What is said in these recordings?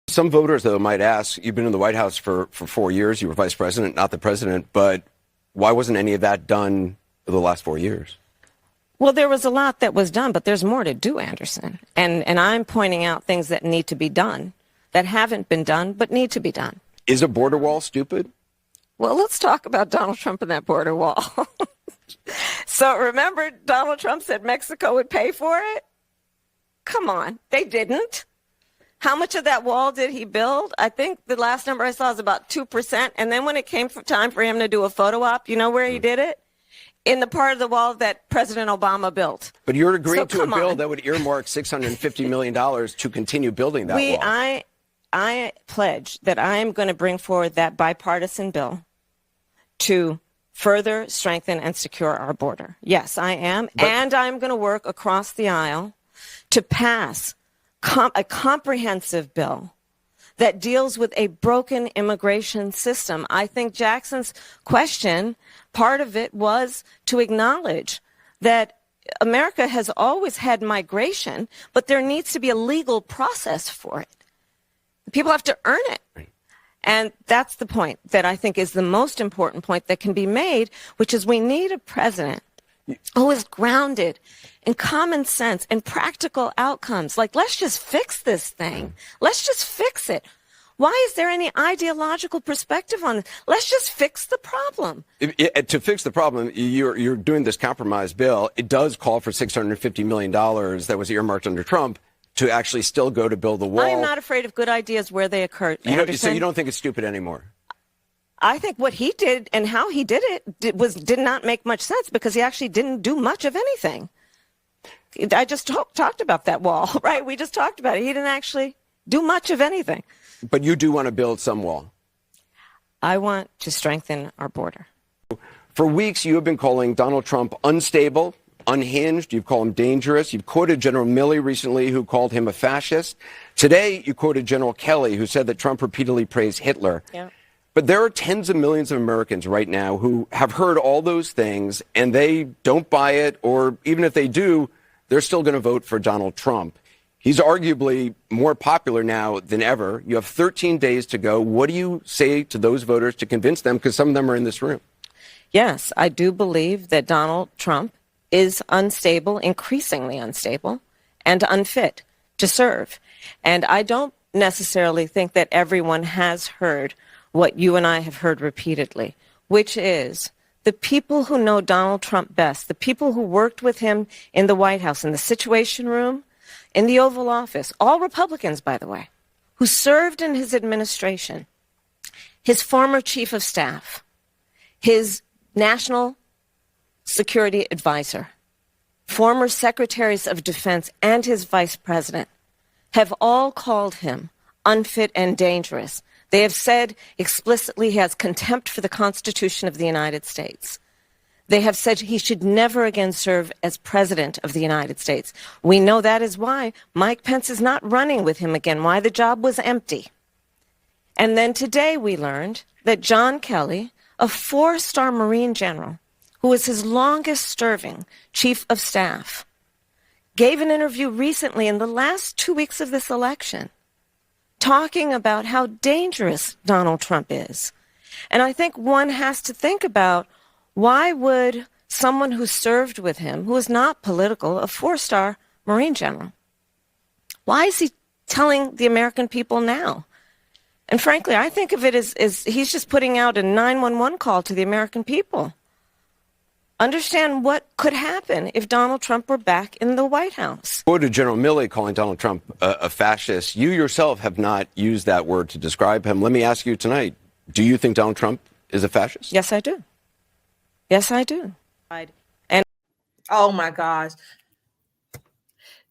Some voters, though, might ask, you've been in the White House for 4 years. You were vice president, not the president. But why wasn't any of that done for the last 4 years? Well, there was a lot that was done, but there's more to do, Anderson. And I'm pointing out things that need to be done, that haven't been done, but need to be done. Is a border wall stupid? Well, let's talk about Donald Trump and that border wall. So remember, Donald Trump said Mexico would pay for it? Come on, they didn't. How much of that wall did he build? I think the last number I saw is about 2%. And then when it came time for him to do a photo op, you know where he did it? In the part of the wall that President Obama built. But you're agreeing to a bill that would earmark $650 million to continue building that wall. I pledge that I am going to bring forward that bipartisan bill to further strengthen and secure our border. Yes, I am. And I'm going to work across the aisle to pass a comprehensive bill that deals with a broken immigration system. I think Jackson's question, part of it was to acknowledge that America has always had migration, but there needs to be a legal process for it. People have to earn it. Right. And that's the point that I think is the most important point that can be made, which is we need a president who is grounded in common sense and practical outcomes. Like, let's just fix this thing. Let's just fix it. Why is there any ideological perspective on it? Let's just fix the problem. To fix the problem, you're doing this compromise bill. It does call for $650 million that was earmarked under Trump to actually still go to build the wall. I am not afraid of good ideas where they occur. So you don't think it's stupid anymore? I think what he did and how he did it did not make much sense because he actually didn't do much of anything. I just talked about that wall, right? We just talked about it. He didn't actually do much of anything. But you do want to build some wall. I want to strengthen our border. For weeks, you have been calling Donald Trump unstable, unhinged. You've called him dangerous. You've quoted General Milley recently, who called him a fascist. Today, you quoted General Kelly, who said that Trump repeatedly praised Hitler. Yeah. But there are tens of millions of Americans right now who have heard all those things, and they don't buy it, or even if they do, they're still going to vote for Donald Trump. He's arguably more popular now than ever. You have 13 days to go. What do you say to those voters to convince them? Because some of them are in this room. Yes, I do believe that Donald Trump is unstable, increasingly unstable, and unfit to serve. And I don't necessarily think that everyone has heard what you and I have heard repeatedly, which is the people who know Donald Trump best, the people who worked with him in the White House, in the Situation Room, in the Oval Office, all Republicans, by the way, who served in his administration, his former chief of staff, his national security advisor, former secretaries of defense, and his vice president have all called him unfit and dangerous. They have said explicitly he has contempt for the Constitution of the United States. They have said he should never again serve as president of the United States. We know that is why Mike Pence is not running with him again, why the job was empty. And then today we learned that John Kelly, a 4-star Marine general, who was his longest-serving chief of staff, gave an interview recently in the last 2 weeks of this election talking about how dangerous Donald Trump is. And I think one has to think about, why would someone who served with him, who is not political, a 4-star Marine general, why is he telling the American people now? And frankly, I think of it as he's just putting out a 911 call to the American people. Understand what could happen if Donald Trump were back in the White House. Quoted General Milley calling Donald Trump a fascist. You yourself have not used that word to describe him. Let me ask you tonight, do you think Donald Trump is a fascist? Yes, I do. Yes, I do. And oh my gosh.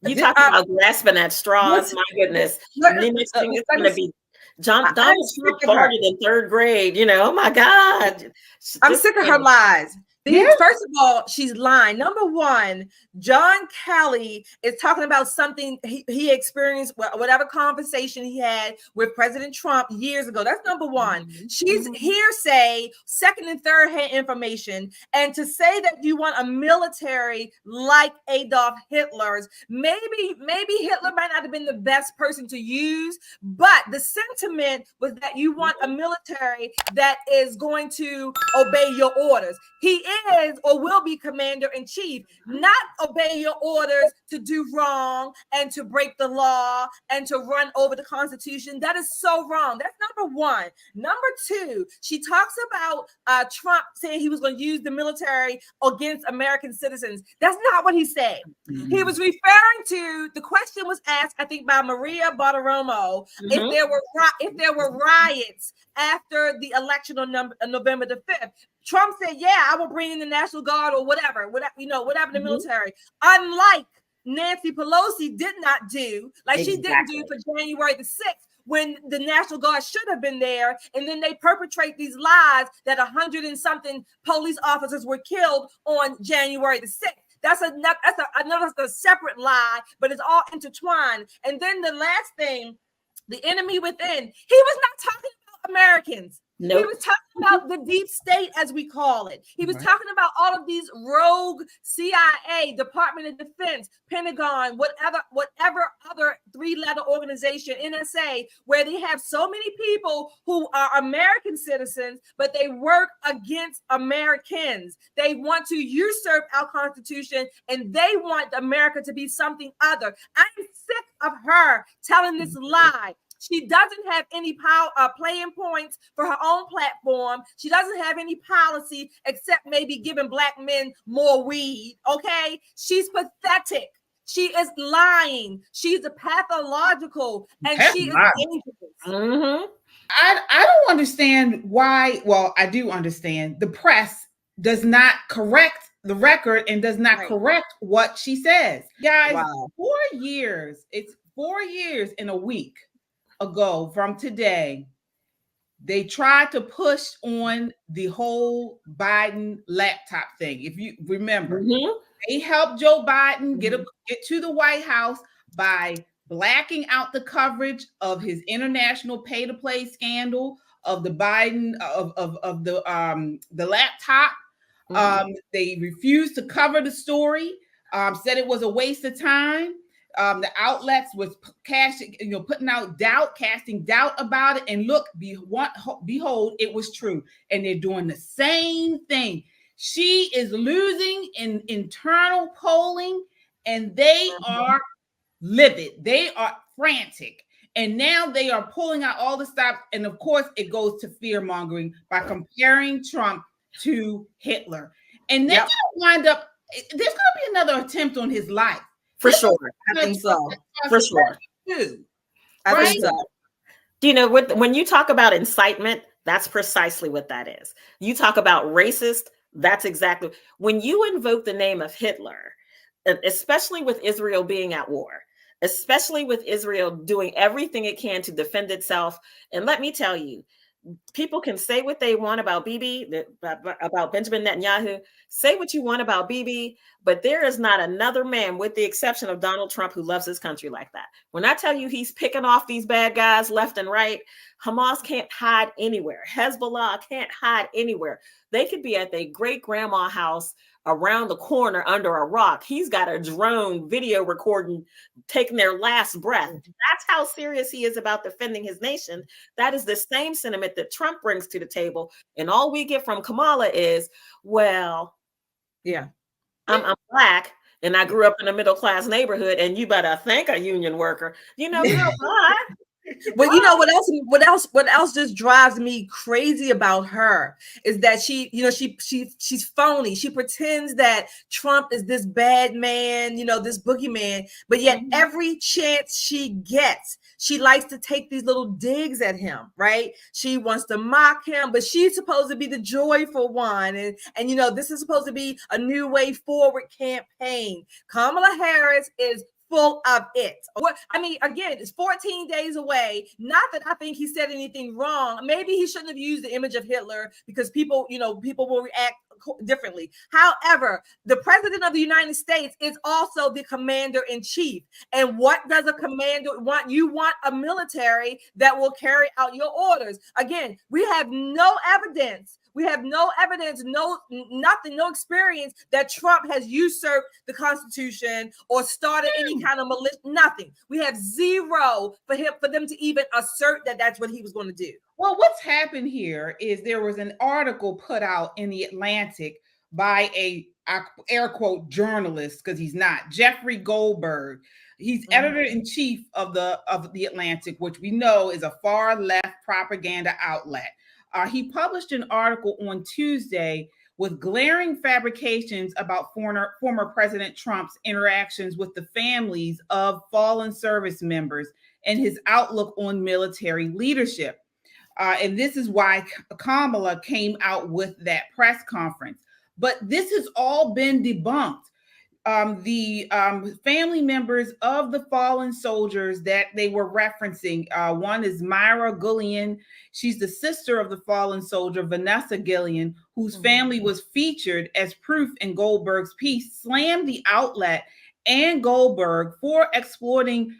You talk about grasping at straws, my goodness. And the next thing is going to be Donald Trump started in 3rd grade, oh my God. I'm sick of her lies. First of all, she's lying. Number one, John Kelly is talking about something he experienced, whatever conversation he had with President Trump years ago. That's number one. She's hearsay, second and third hand information. And to say that you want a military like Adolf Hitler's, maybe Hitler might not have been the best person to use, but the sentiment was that you want a military that is going to obey your orders. He is or will be commander in chief, not obey your orders to do wrong and to break the law and to run over the Constitution. That is so wrong. That's number one. Number two, she talks about Trump saying he was going to use the military against American citizens. That's not what he said. He was referring to, the question was asked, I think, by Maria Bartiromo, if there were riots after the election on November the 5th. Trump said, yeah, I will bring in the National Guard or whatever the military. Unlike Nancy Pelosi did not do, like she didn't do for January the 6th, when the National Guard should have been there. And then they perpetrate these lies that 100 and something police officers were killed on January the 6th. That's a separate lie, but it's all intertwined. And then the last thing, the enemy within, he was not talking about Americans. Nope. He was talking about the deep state, as we call it. He was talking about all of these rogue CIA, Department of Defense, Pentagon, whatever other three-letter organization, NSA, where they have so many people who are American citizens, but they work against Americans. They want to usurp our Constitution, and they want America to be something other. I'm sick of her telling this lie. She doesn't have any power, playing points for her own platform. She doesn't have any policy except maybe giving black men more weed. Okay, she's pathetic. She is lying. She's a pathological, and she is dangerous. I don't understand why. Well, I do understand. The press does not correct the record and does not correct what she says. Guys, 4 years. It's 4 years in a week ago from today, they tried to push on the whole Biden laptop thing. If you remember, they helped Joe Biden get to the White House by blacking out the coverage of his international pay-to-play scandal, of the Biden of the laptop. They refused to cover the story. Said it was a waste of time. The outlets was putting out doubt, casting doubt about it. And look, behold, it was true. And they're doing the same thing. She is losing in internal polling, and they are livid. They are frantic. And now they are pulling out all the stops. And of course, it goes to fear mongering by comparing Trump to Hitler. And they're going to wind up, there's going to be another attempt on his life. For sure. I think so. For sure. I think so. Do you know, when you talk about incitement, that's precisely what that is. You talk about racist, that's exactly. When you invoke the name of Hitler, especially with Israel being at war, especially with Israel doing everything it can to defend itself. And let me tell you, people can say what they want about Bibi, about Benjamin Netanyahu. Say what you want about Bibi, but there is not another man, with the exception of Donald Trump, who loves his country like that. When I tell you he's picking off these bad guys left and right, Hamas can't hide anywhere. Hezbollah can't hide anywhere. They could be at their great-grandma house around the corner under a rock. He's got a drone video recording, taking their last breath. That's how serious he is about defending his nation. That is the same sentiment that Trump brings to the table. And all we get from Kamala is, well, I'm Black and I grew up in a middle-class neighborhood, and you better thank a union worker. You know, what? But you know what else just drives me crazy about her is that she's phony. She pretends that Trump is this bad man, this boogeyman, but yet every chance she gets, she likes to take these little digs at him, right? She wants to mock him, but she's supposed to be the joyful one. And this is supposed to be a new way forward campaign. Kamala Harris is full of it. Again, it's 14 days away. Not that I think he said anything wrong. Maybe he shouldn't have used the image of Hitler, because people will react differently. However, the president of the United States is also the commander in chief. And what does a commander want? You want a military that will carry out your orders. Again, we have no evidence. We have no evidence, nothing, no experience that Trump has usurped the Constitution or started any kind of militia. Nothing. We have zero for them to even assert that that's what he was going to do. Well, what's happened here is there was an article put out in the Atlantic by a air quote journalist, because he's not, Jeffrey Goldberg. He's editor-in-chief of the Atlantic, which we know is a far left propaganda outlet. He published an article on Tuesday with glaring fabrications about former President Trump's interactions with the families of fallen service members and his outlook on military leadership. And this is why Kamala came out with that press conference. But this has all been debunked. The family members of the fallen soldiers that they were referencing, one is Myra Gillian. She's the sister of the fallen soldier, Vanessa Gillian, whose family was featured as proof in Goldberg's piece, slammed the outlet and Goldberg for exploiting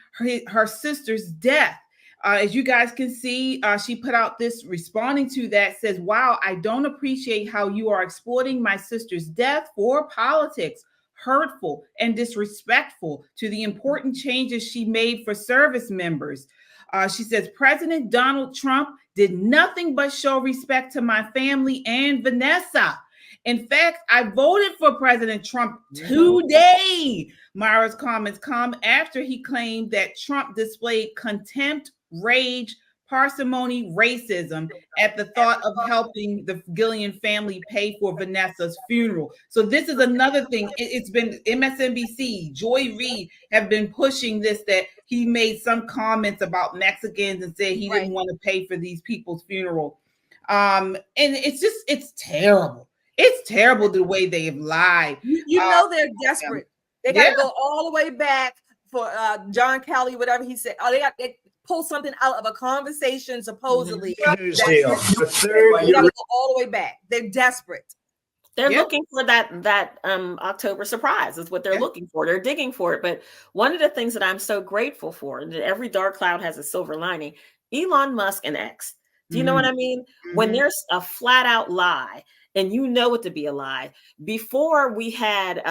her sister's death. As you guys can see, she put out this responding to that, says, "Wow, I don't appreciate how you are exploiting my sister's death for politics. Hurtful and disrespectful to the important changes she made for service members." She says, "President Donald Trump did nothing but show respect to my family and Vanessa. In fact, I voted for President Trump today." Myra's comments come after he claimed that Trump displayed contempt, rage, parsimony, racism at the thought of helping the Gillian family pay for Vanessa's funeral. So this is another thing. It's been MSNBC, Joy Reid have been pushing this, that he made some comments about Mexicans and said he didn't want to pay for these people's funeral. And it's terrible. It's terrible the way they have lied. You know they're desperate. They got to go all the way back for John Kelly, whatever he said. Oh, they pull something out of a conversation, supposedly. They got to go all the way back. They're desperate. They're looking for that October surprise is what they're looking for. They're digging for it. But one of the things that I'm so grateful for, and that every dark cloud has a silver lining, Elon Musk and X. Do you know what I mean? When there's a flat out lie and you know it to be a lie, before we had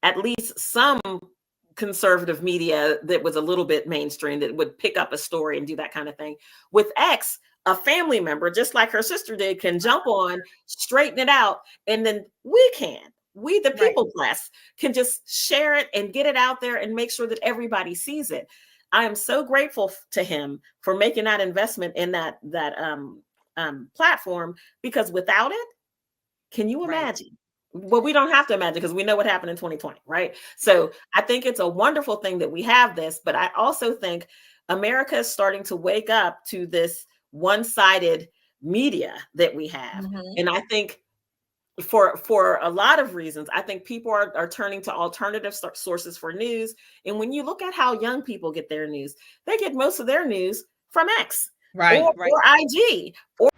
at least some conservative media that was a little bit mainstream that would pick up a story and do that kind of thing. With X, a family member, just like her sister did, can jump on, straighten it out, and then we the people class can just share it and get it out there and make sure that everybody sees it. I am so grateful to him for making that investment in that platform, because without it, can you imagine? Well, we don't have to imagine, because we know what happened in 2020, right? So I think it's a wonderful thing that we have this, but I also think America is starting to wake up to this one-sided media that we have. And I think for a lot of reasons, I think people are turning to alternative sources for news. And when you look at how young people get their news, they get most of their news from X or IG or